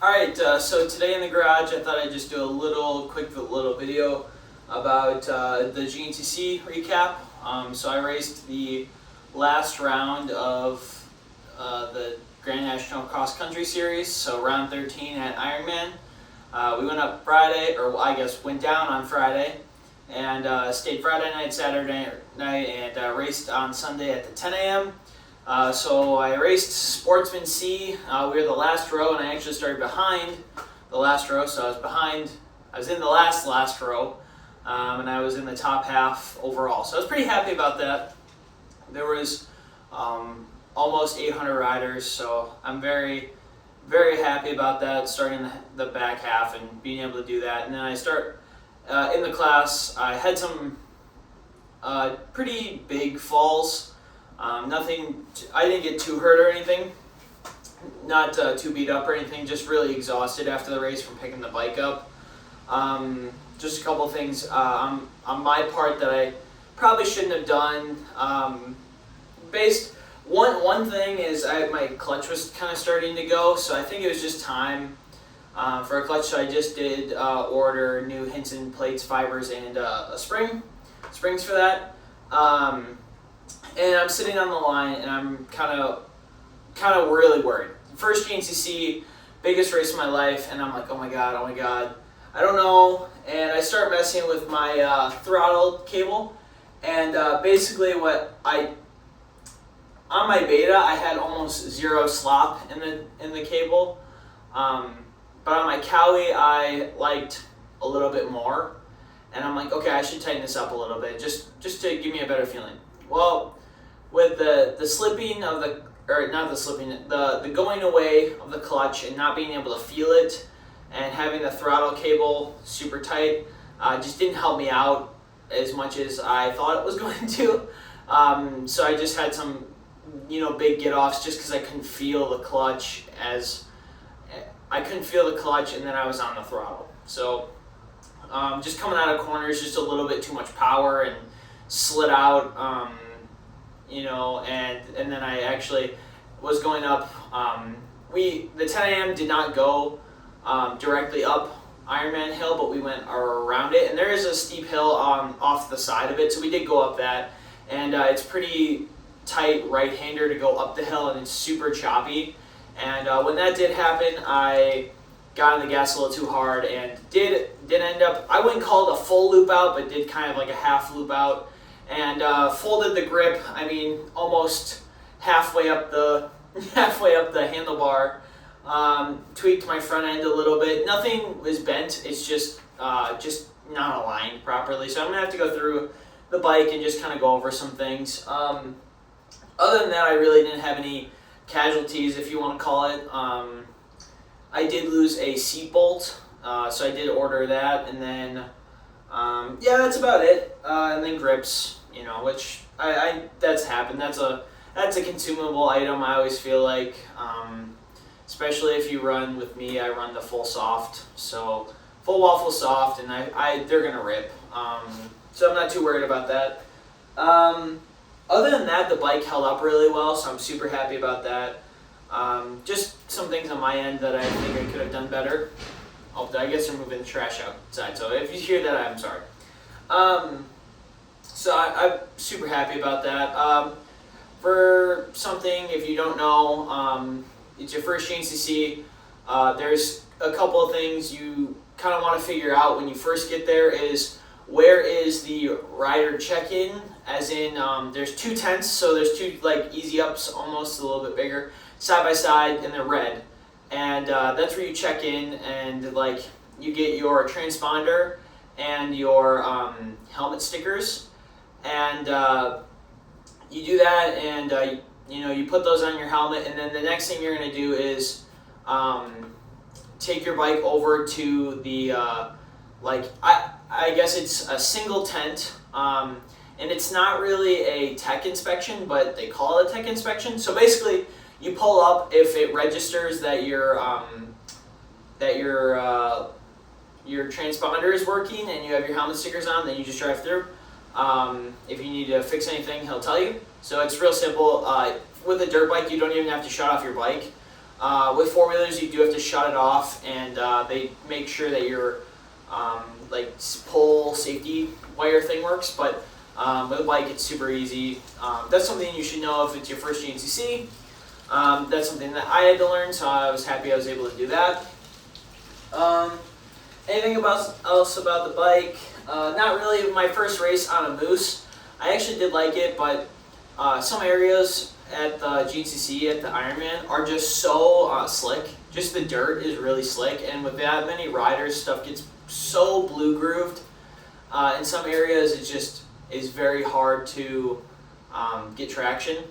Alright, so today in the garage I thought I'd just do a quick video about the GNCC recap. So I raced the last round of the Grand National Cross Country Series, so round 13 at Ironman. We went up Friday, or I guess went down on Friday, and stayed Friday night, Saturday night, and raced on Sunday at the 10 a.m. So I raced Sportsman C. We were the last row, and I actually started behind the last row, so I was in the last row, and I was in the top half overall. So I was pretty happy about that. There was almost 800 riders, so I'm very, very happy about that, starting the back half and being able to do that. And then I start in the class. I had some pretty big falls. Nothing, I didn't get too hurt or anything, not too beat up or anything, just really exhausted after the race from picking the bike up. Just a couple things on my part that I probably shouldn't have done. One thing is my clutch was kind of starting to go, so I think it was just time for a clutch, so I just did order new Hinson plates, fibers, and springs for that. And I'm sitting on the line, and I'm kind of really worried. First GNCC, biggest race of my life, and I'm like, oh my god, I don't know. And I start messing with my throttle cable, and basically on my beta, I had almost zero slop in the cable, but on my Cowie, I liked a little bit more, and I'm like, okay, I should tighten this up a little bit, just to give me a better feeling. Well, with the slipping of the going away of the clutch and not being able to feel it, and having the throttle cable super tight, just didn't help me out as much as I thought it was going to. So I just had some, big get-offs just because I couldn't feel the clutch and then I was on the throttle. So just coming out of corners, just a little bit too much power and slid out. And then I actually was going up. The 10 a.m. did not go directly up Ironman Hill, but we went around it, and there is a steep hill off the side of it, so we did go up that, and it's pretty tight right-hander to go up the hill, and it's super choppy. And when that did happen, I got on the gas a little too hard and did end up, I wouldn't call it a full loop out, but did kind of like a half loop out, and folded the grip, almost halfway up the handlebar. Tweaked my front end a little bit. Nothing was bent, it's just not aligned properly. So I'm gonna have to go through the bike and just kind of go over some things. Other than that, I really didn't have any casualties, if you want to call it. I did lose a seat bolt, so I did order that, and then yeah, that's about it. And then grips, which that's happened. That's a consumable item. I always feel like, especially if you run with me, I run the full soft, so full wall, full soft, and they're gonna rip. So I'm not too worried about that. Other than that, the bike held up really well, so I'm super happy about that. Just some things on my end that I think I could have done better. Oh, I guess they're moving the trash outside, so if you hear that, I'm sorry. So I'm super happy about that. For something, if you don't know, it's your first GNCC, there's a couple of things you kind of want to figure out when you first get there is, where is the rider check-in? As in, there's two tents, so there's two like easy ups, almost a little bit bigger, side by side, and they're red. And that's where you check in, and like you get your transponder and your helmet stickers, and you do that, and you put those on your helmet, and then the next thing you're gonna do is take your bike over to the I guess it's a single tent, and it's not really a tech inspection, but they call it a tech inspection. So basically, you pull up if it registers that your transponder is working and you have your helmet stickers on, then you just drive through. If you need to fix anything, he'll tell you. So it's real simple. With a dirt bike, you don't even have to shut off your bike. With four-wheelers, you do have to shut it off, and they make sure that your like pull safety wire thing works. But with a bike, it's super easy. That's something you should know if it's your first GNCC. That's something that I had to learn, so I was happy I was able to do that. Anything else about the bike? Not really. My first race on a Moose, I actually did like it, but some areas at the GNCC, at the Ironman, are just so slick. Just the dirt is really slick, and with that many riders, stuff gets so blue grooved. In some areas, it just is very hard to get traction.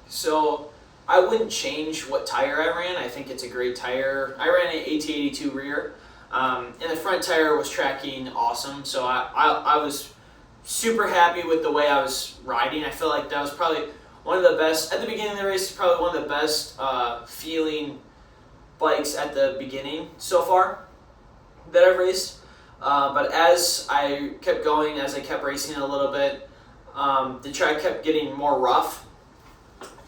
So I wouldn't change what tire I ran. I think it's a great tire. I ran an AT82 rear, and the front tire was tracking awesome. So I was super happy with the way I was riding. I feel like that was probably one of the best, at the beginning of the race, probably one of the best feeling bikes at the beginning so far that I've raced. But as I kept going, as I kept racing a little bit, the track kept getting more rough.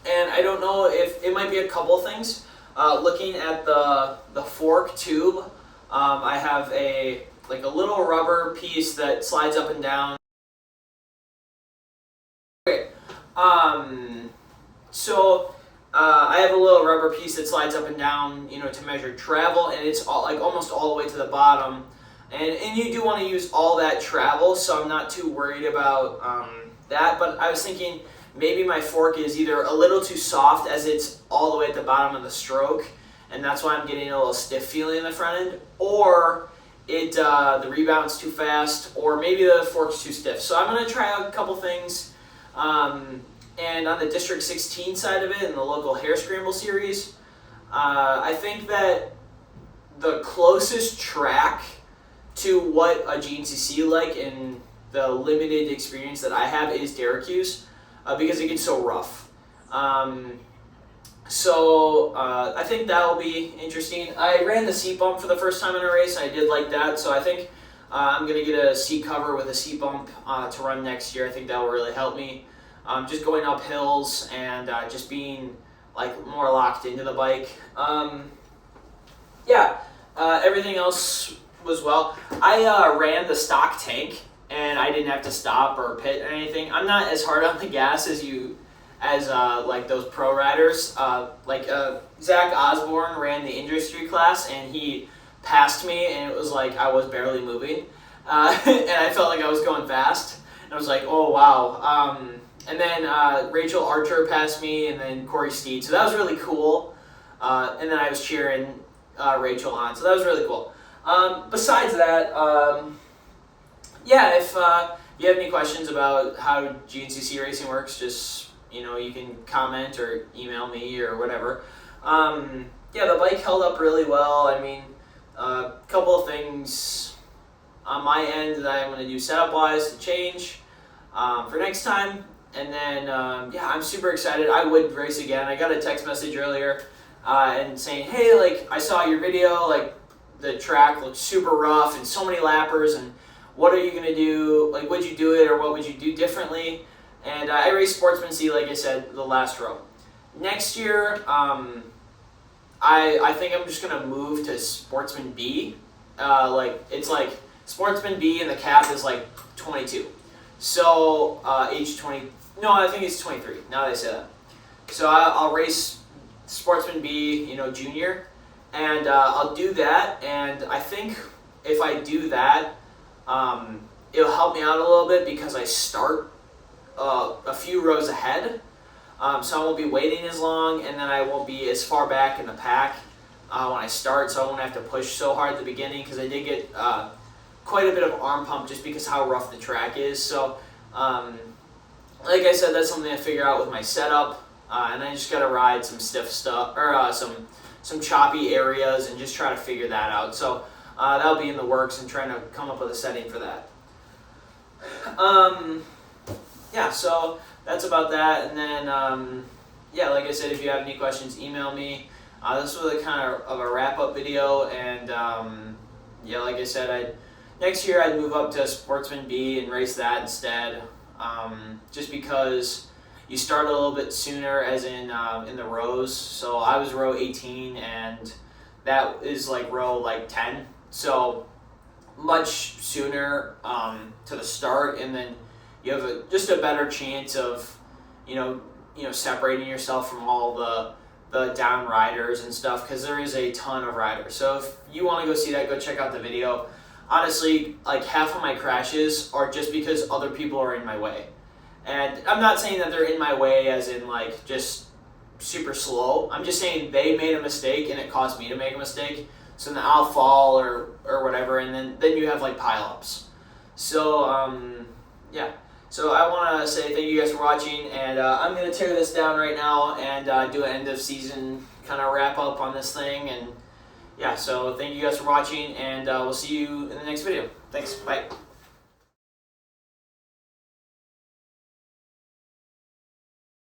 And I don't know if it might be a couple things. Looking at the fork tube, I have a little rubber piece that slides up and down. Okay, so I have a little rubber piece that slides up and down, to measure travel, and it's almost all the way to the bottom. And you do want to use all that travel, so I'm not too worried about that. But I was thinking, maybe my fork is either a little too soft as it's all the way at the bottom of the stroke, and that's why I'm getting a little stiff feeling in the front end, or the rebound's too fast, or maybe the fork's too stiff. So I'm going to try out a couple things. And on the District 16 side of it, in the local Hare Scramble series, I think that the closest track to what a GNCC like in the limited experience that I have is Syracuse. Because it gets so rough. So I think that'll be interesting. I ran the seat bump for the first time in a race. I did like that, so I think I'm going to get a seat cover with a seat bump to run next year. I think that will really help me. Just going up hills and just being more locked into the bike. Everything else was well. I ran the stock tank, and I didn't have to stop or pit or anything. I'm not as hard on the gas as those pro riders. Zach Osborne ran the industry class, and he passed me, and it was like I was barely moving, and I felt like I was going fast. And I was like, oh wow. And then Rachel Archer passed me, and then Corey Steed. So that was really cool. And then I was cheering Rachel on. So that was really cool. Besides that. If you have any questions about how GNCC racing works, just, you can comment or email me or whatever. The bike held up really well. I mean, a couple of things on my end that I'm going to do setup-wise to change for next time. And then, I'm super excited. I would race again. I got a text message earlier and saying, hey, I saw your video, the track looks super rough and so many lappers, and what are you going to do? Would you do it, or what would you do differently? And I raced Sportsman C, like I said, the last row. Next year, I think I'm just going to move to Sportsman B. Sportsman B, and the cap is 22. So age 20, no, I think it's 23, now that I say that. So I'll race Sportsman B, junior, and I'll do that. And I think if I do that, it'll help me out a little bit because I start a few rows ahead, so I won't be waiting as long, and then I won't be as far back in the pack when I start, so I won't have to push so hard at the beginning, because I did get quite a bit of arm pump just because how rough the track is. So like I said, that's something I figure out with my setup, and I just got to ride some stiff stuff, or some choppy areas, and just try to figure that out. So that'll be in the works, and trying to come up with a setting for that. So that's about that. And then, like I said, if you have any questions, email me. This was a kind of a wrap-up video, and like I said, next year I'd move up to Sportsman B and race that instead, just because, you start a little bit sooner, as in the rows. So I was row 18, and that is like row like 10. So much sooner to the start, and then you have just a better chance of separating yourself from all the down riders and stuff, because there is a ton of riders. So if you want to go see that, go check out the video. Honestly, like half of my crashes are just because other people are in my way. And I'm not saying that they're in my way as in like just super slow. I'm just saying they made a mistake and it caused me to make a mistake. So then I'll fall or whatever, and then you have like pileups. So yeah. So I want to say thank you guys for watching, and I'm going to tear this down right now and do an end of season kind of wrap up on this thing. And yeah, so thank you guys for watching, and we'll see you in the next video. Thanks. Bye.